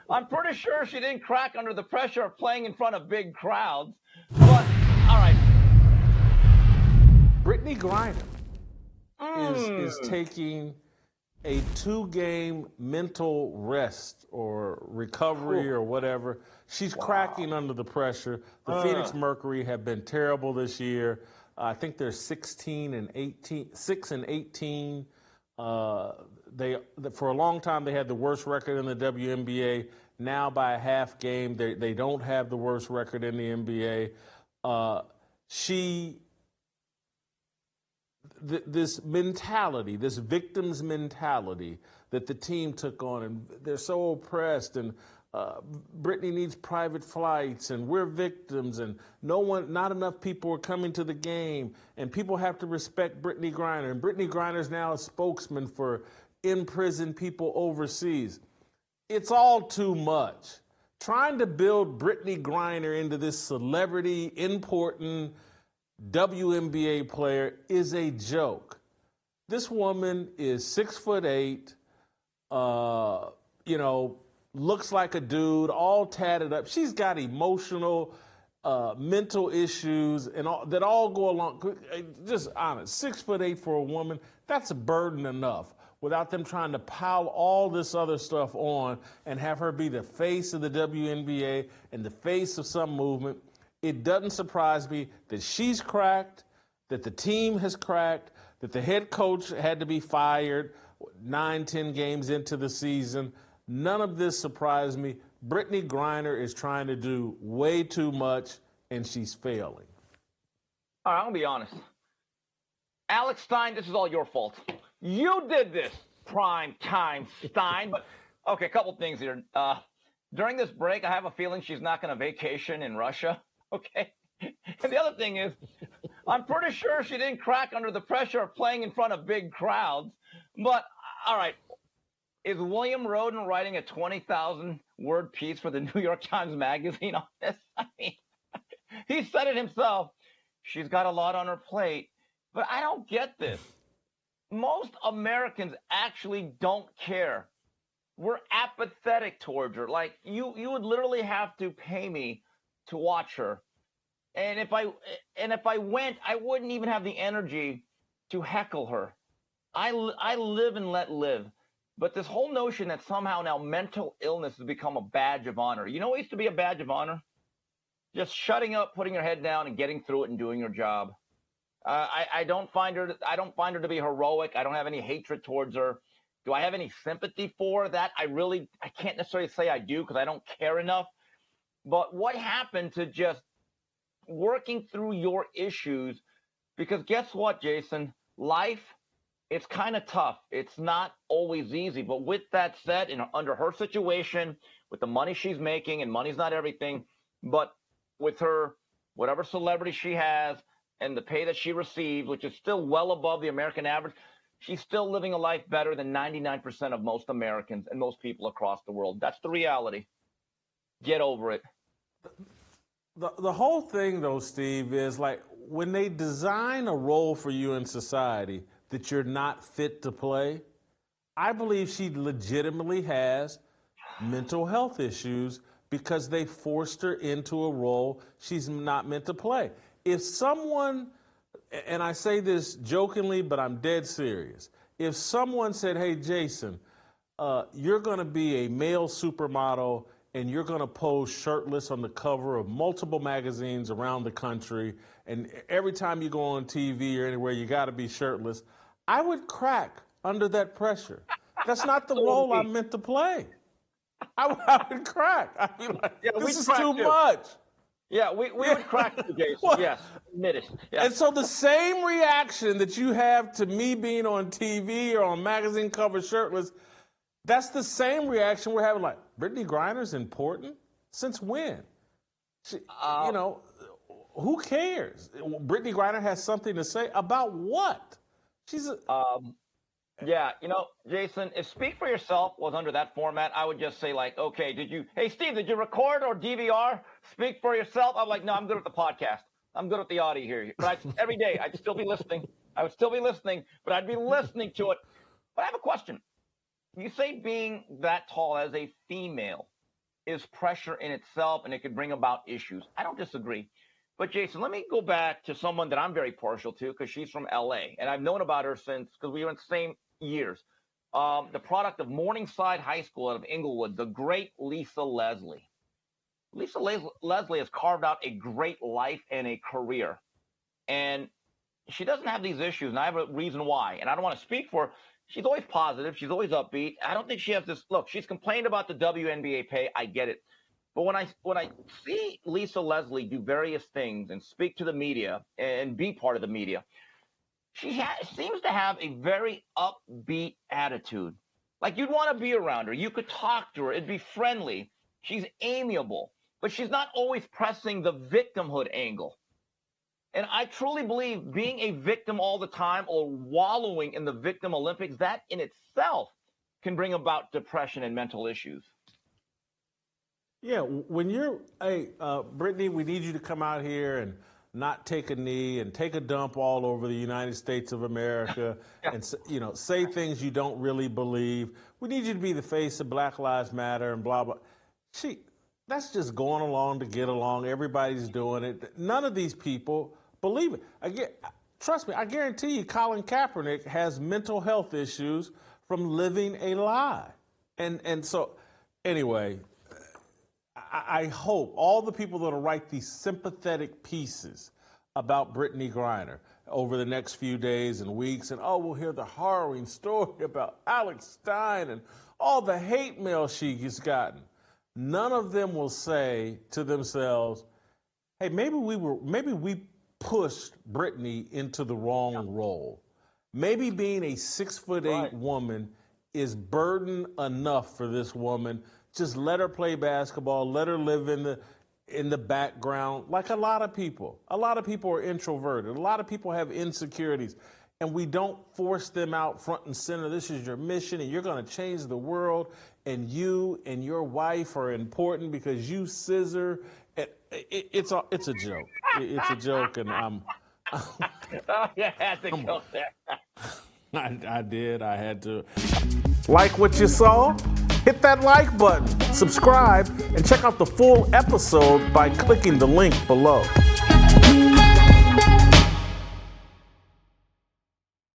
I'm pretty sure she didn't crack under the pressure of playing in front of big crowds. But, all right. Brittney Griner is Mm. taking a 2-game mental rest or recovery or whatever. She's cracking under the pressure. The Phoenix Mercury have been terrible this year. I think they're 16 and 18, 6 and 18. They for a long time they had the worst record in the WNBA. Now by a half game, they don't have the worst record in the NBA. This mentality, this victim's mentality that the team took on, and they're so oppressed, and Brittney needs private flights, and we're victims, and not enough people are coming to the game, and people have to respect Brittney Griner, and Brittney Griner is now a spokesman for imprisoned people overseas. It's all too much. Trying to build Brittney Griner into this celebrity, important WNBA player is a joke. This woman is 6'8", looks like a dude, all tatted up. She's got emotional, mental issues, and that all go along. Just honest, 6'8" for a woman, that's a burden enough. Without them trying to pile all this other stuff on and have her be the face of the WNBA and the face of some movement. It doesn't surprise me that she's cracked, that the team has cracked, that the head coach had to be fired 9-10 games into the season. None of this surprised me. Brittney Griner is trying to do way too much, and she's failing. All right, I'm going to be honest. Alex Stein, this is all your fault. You did this, prime time Stein. But, okay, a couple things here. During this break, I have a feeling she's not going to vacation in Russia. Okay. And the other thing is, I'm pretty sure she didn't crack under the pressure of playing in front of big crowds. But, all right, is William Roden writing a 20,000-word piece for the New York Times Magazine on this? I mean, he said it himself. She's got a lot on her plate. But I don't get this. Most Americans actually don't care. We're apathetic towards her. Like, you would literally have to pay me to watch her. And if I went, I wouldn't even have the energy to heckle her. I live and let live. But this whole notion that somehow now mental illness has become a badge of honor. You know what used to be a badge of honor? Just shutting up, putting your head down, and getting through it and doing your job. I don't find her to be heroic. I don't have any hatred towards her. Do I have any sympathy for that? I can't necessarily say I do because I don't care enough. But what happened to just working through your issues? Because guess what, Jason? Life, it's kind of tough. It's not always easy. But with that said, under her situation, with the money she's making, and money's not everything, but with her, whatever celebrity she has, and the pay that she receives, which is still well above the American average, she's still living a life better than 99% of most Americans and most people across the world. That's the reality. Get over it. The whole thing, though, Steve, is like when they design a role for you in society that you're not fit to play, I believe she legitimately has mental health issues because they forced her into a role she's not meant to play. If someone, and I say this jokingly, but I'm dead serious, if someone said, hey, Jason, you're going to be a male supermodel and you're going to pose shirtless on the cover of multiple magazines around the country, and every time you go on TV or anywhere, you got to be shirtless, I would crack under that pressure. That's not the role I'm meant to play. I would crack. I'd be like, this is too much. Yeah, we would crack too, Jason. Well, yes, admit it. Yeah. And so the same reaction that you have to me being on TV or on magazine cover shirtless, that's the same reaction we're having. Like, Brittney Griner's important? Since when? Who cares? Brittney Griner has something to say about what? She's yeah, Jason, if Speak for Yourself was under that format, I would just say, like, okay, hey, Steve, did you record or DVR Speak for Yourself? I'm like, no, I'm good at the podcast. I'm good at the audio here. But every day, I'd still be listening. I would still be listening, but I'd be listening to it. But I have a question. You say being that tall as a female, is pressure in itself, and it could bring about issues. I don't disagree. But, Jason, let me go back to someone that I'm very partial to because she's from L.A., and I've known about her since because we were in the same years. The product of Morningside High School out of Inglewood, the great Lisa Leslie. Lisa Leslie has carved out a great life and a career. And she doesn't have these issues, and I have a reason why. And I don't want to speak for her. She's always positive. She's always upbeat. I don't think she has this. Look, she's complained about the WNBA pay. I get it. But when I see Lisa Leslie do various things and speak to the media and be part of the media, she seems to have a very upbeat attitude. Like you'd want to be around her. You could talk to her. It'd be friendly. She's amiable. But she's not always pressing the victimhood angle. And I truly believe being a victim all the time or wallowing in the victim Olympics, that in itself can bring about depression and mental issues. Yeah, when you're, hey, Brittney, we need you to come out here and not take a knee and take a dump all over the United States of America and, say things you don't really believe. We need you to be the face of Black Lives Matter and blah, blah. That's just going along to get along. Everybody's doing it. None of these people believe it. Trust me, I guarantee you Colin Kaepernick has mental health issues from living a lie. And so, anyway, I hope all the people that will write these sympathetic pieces about Brittney Griner over the next few days and weeks, and we'll hear the harrowing story about Alex Stein and all the hate mail she has gotten. None of them will say to themselves, hey, maybe we pushed Brittney into the wrong role. Maybe being a 6'8" woman is burden enough for this woman. Just let her play basketball, let her live in the background, like a lot of people. A lot of people are introverted. A lot of people have insecurities, and we don't force them out front and center. This is your mission, and you're going to change the world, and you and your wife are important because you scissor. It's a joke. It's a joke, and I'm. Oh, you had to go there. I did. I had to. Like what you saw? Hit that like button, subscribe, and check out the full episode by clicking the link below.